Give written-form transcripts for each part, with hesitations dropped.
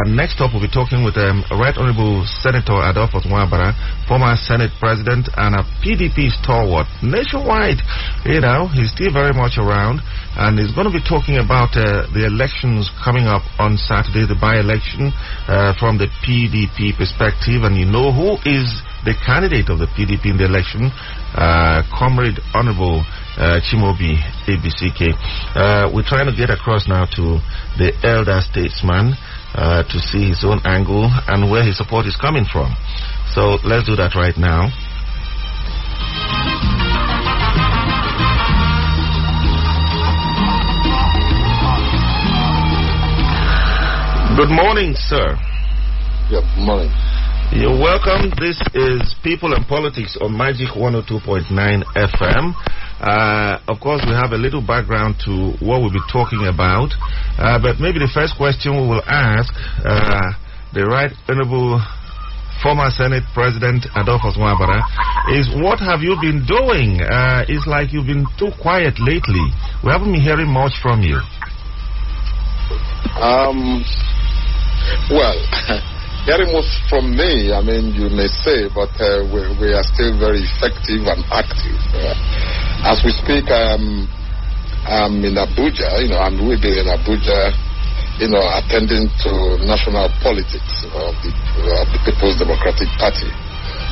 Next up, we'll be talking with Right Honorable Senator Adolphus Nwabara, former Senate President and a PDP stalwart nationwide. You know, he's still very much around, and he's going to be talking about the elections coming up on Saturday, the by-election from the PDP perspective. And you know who is the candidate of the PDP in the election, Comrade Honorable Chimobi ABCK. We're trying to get across now to the elder statesman to see his own angle and where his support is coming from. So let's do that right now. Good morning, sir. Good morning. You're welcome. This is People and Politics on Magic 102.9 FM. Of course, we have a little background to what we'll be talking about. But maybe the first question we will ask the Right Honorable former Senate President Adolphus Nwabara is, what have you been doing? It's like you've been too quiet lately. We haven't been hearing much from you. Well, hearing much from me, I mean, you may say, but we are still very effective and active. As we speak, I'm in Abuja. I'm really in Abuja, attending to national politics of the People's Democratic Party.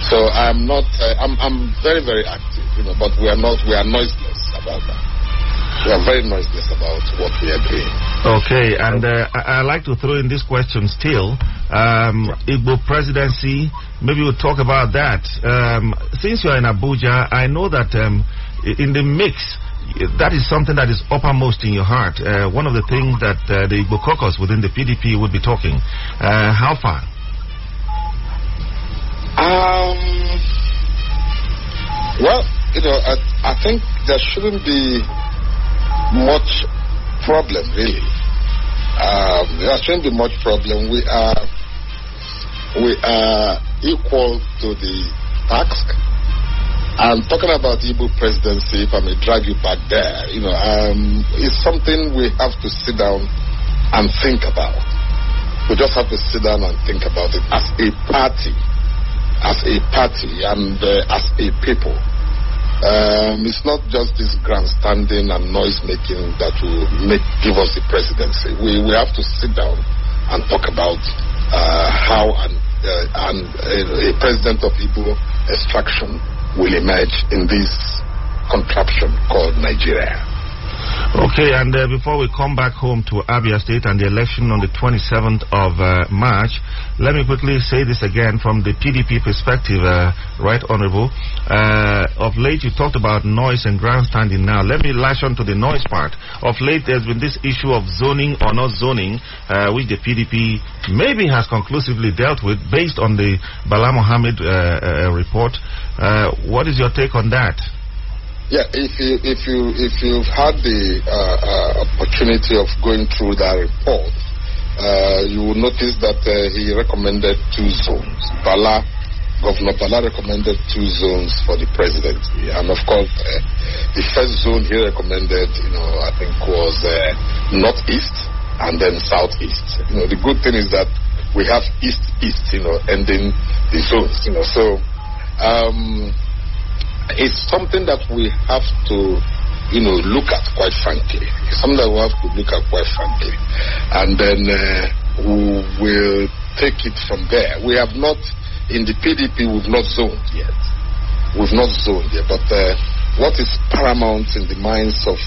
So I'm not. I'm very, very active. But we are noiseless about that. We are very noiseless about what we are doing. Okay, and I'd like to throw in this question still. Igbo presidency, maybe we'll talk about that. Since you're in Abuja, I know that in the mix, that is something that is uppermost in your heart. One of the things that the Igbo caucus within the PDP would be talking. How far? Well, I think there shouldn't be much problem, really. There shouldn't be much problem. We are equal to the task. And talking about Igbo presidency, if I may drag you back there, it's something we have to sit down and think about. We just have to sit down and think about it as a party, and as a people. It's not just this grandstanding and noise making that will give us the presidency. We have to sit down and talk about how a president of Igbo extraction will emerge in this contraption called Nigeria. Okay, and before we come back home to Abia State and the election on the 27th of March, let me quickly say this again from the PDP perspective, Right Honorable. Of late, you talked about noise and grandstanding. Now, let me lash on to the noise part. Of late, there's been this issue of zoning or not zoning, which the PDP maybe has conclusively dealt with based on the Bala Mohammed report. What is your take on that? Yeah, if you've had the opportunity of going through that report, you will notice that he recommended 2 zones. Governor Bala recommended 2 zones for the presidency, and of course, the first zone he recommended, I think was northeast and then southeast. The good thing is that we have east-east, ending the zones. So. It's something that we have to, look at quite frankly. It's something that we have to look at quite frankly. And then we will take it from there. We have not, in the PDP, we've not zoned yet. But what is paramount in the minds of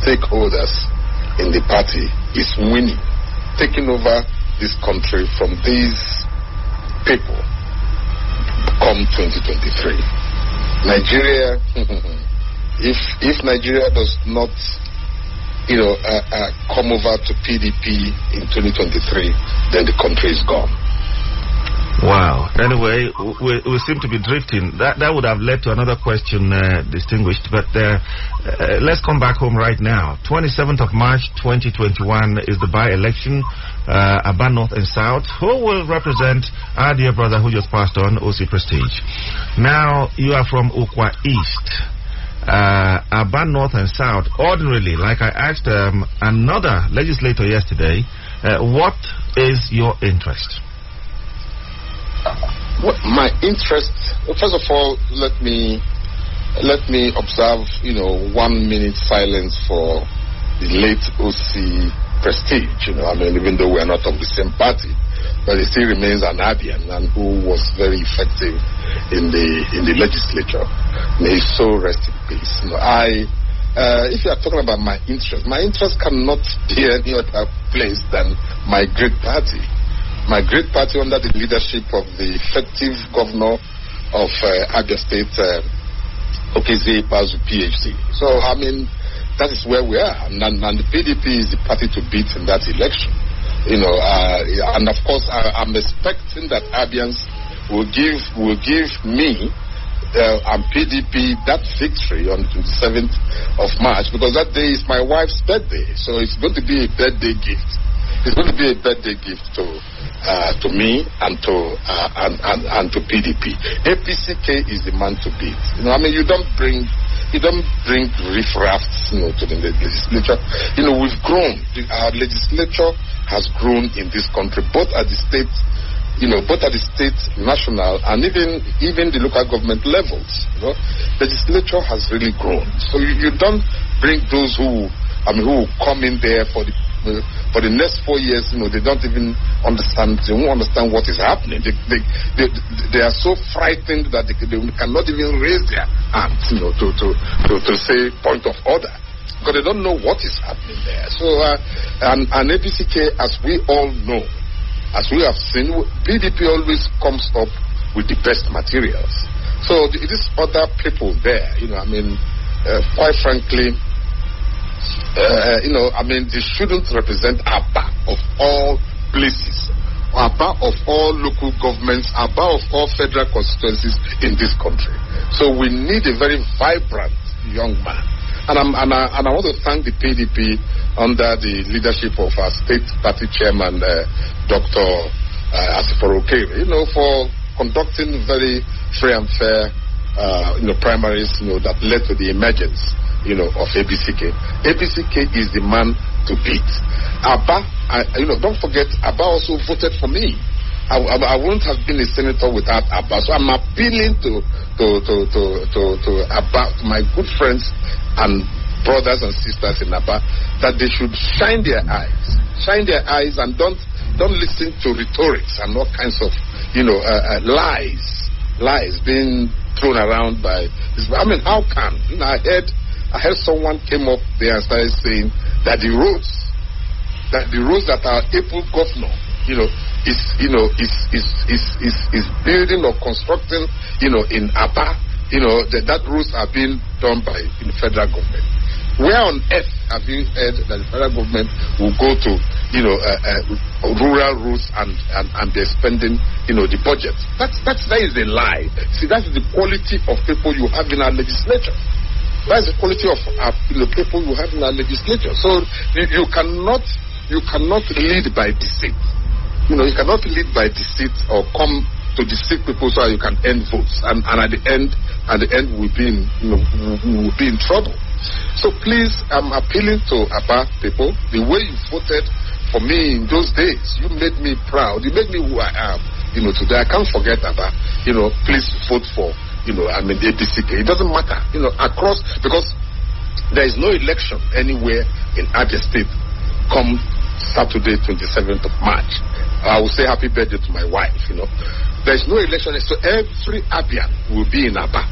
stakeholders in the party is winning, taking over this country from these people come 2023. Nigeria, if Nigeria does not, come over to PDP in 2023, then the country is gone. Wow. Anyway, we seem to be drifting. That would have led to another question, distinguished. But let's come back home right now. 27th of March, 2021 is the by-election, Aba North and South. Who will represent our dear brother who just passed on, OC Prestige? Now, you are from Ukwa East. Aba North and South, ordinarily, like I asked another legislator yesterday, what is your interest? Well, my interest, first of all, let me observe, 1 minute silence for the late OC Prestige. Even though we are not of the same party, but he still remains an Abian and who was very effective in the legislature. May his soul rest in peace. If you are talking about my interest cannot be any other place than my great party. My great party under the leadership of the effective governor of Abia State, 𝐭𝐫𝐯 PhD. So, that is where we are. And the PDP is the party to beat in that election. And of course, I'm expecting that Abians will give me and PDP that victory on the 27th of March, because that day is my wife's birthday. So it's going to be a birthday gift. It's going to be a birthday gift to me and to PDP. APCK is the man to beat. You don't bring riffraffs, to the legislature. We've grown. Our legislature has grown in this country, both at the state, both at the state, national, and even the local government levels. Legislature has really grown. So you don't bring those who come in there for the next 4 years. They don't even understand. They won't understand what is happening. They are so frightened that they cannot even raise their hands, to say point of order, because they don't know what is happening there. So and APCK, as we all know, as we have seen, PDP always comes up with the best materials. So these other people there, quite frankly, they shouldn't represent ABBA of all places, ABBA of all local governments, ABBA of all federal constituencies in this country. So we need a very vibrant young man. And I want to thank the PDP under the leadership of our state party chairman, Dr. Asiforo Okere, for conducting very free and fair, primaries, that led to the emergence, of APCK. APCK is the man to beat. ABBA, don't forget, ABBA also voted for me. I wouldn't have been a senator without ABBA. So I'm appealing to ABBA, to my good friends and brothers and sisters in ABBA, that they should shine their eyes and don't listen to rhetorics and all kinds of lies being thrown around by this. How can I heard someone came up there and started saying that the roads that our April governor is building or constructing in ABBA, that roads are being done by the federal government. Where on earth have you heard that the federal government will go to rural routes and they're spending the budget? That is a lie. See, that's the quality of people you have in our legislature. That's the quality of people you have in our legislature. So you cannot lead by deceit. You cannot lead by deceit or come to deceive people so you can earn votes, and at the end we'll be in trouble. So please, I'm appealing to ABBA people. The way you voted for me in those days, you made me proud. You made me who I am. Today I can't forget ABBA. Please vote for the APCK. It doesn't matter. Across, because there is no election anywhere in Abia State come Saturday, 27th of March. I will say happy birthday to my wife. There is no election, so every Abian will be in ABBA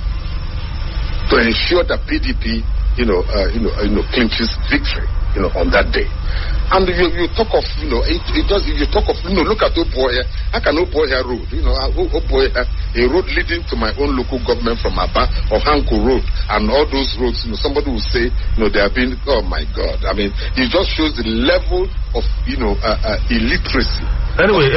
to ensure that PDP, clinches victory, on that day. And you talk of, look at Oboya. How can Oboya Road, Oboya, a road leading to my own local government from ABBA, or Hanko Road, and all those roads, somebody will say, they have been, oh my God. It just shows the level of, illiteracy. Anyway,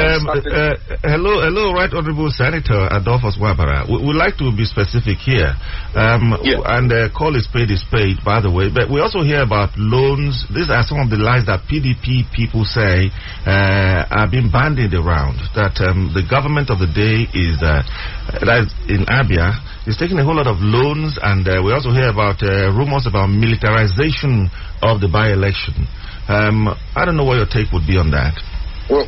hello, Right Honorable Senator Adolphus Wabara. We'd like to be specific here. And call is paid, by the way. But we also hear about loans. These are some of the lies that PDP people say are being bandied around. That the government of the day is, that is in Abia, is taking a whole lot of loans. And we also hear about rumors about militarization of the by-election. I don't know what your take would be on that. Well,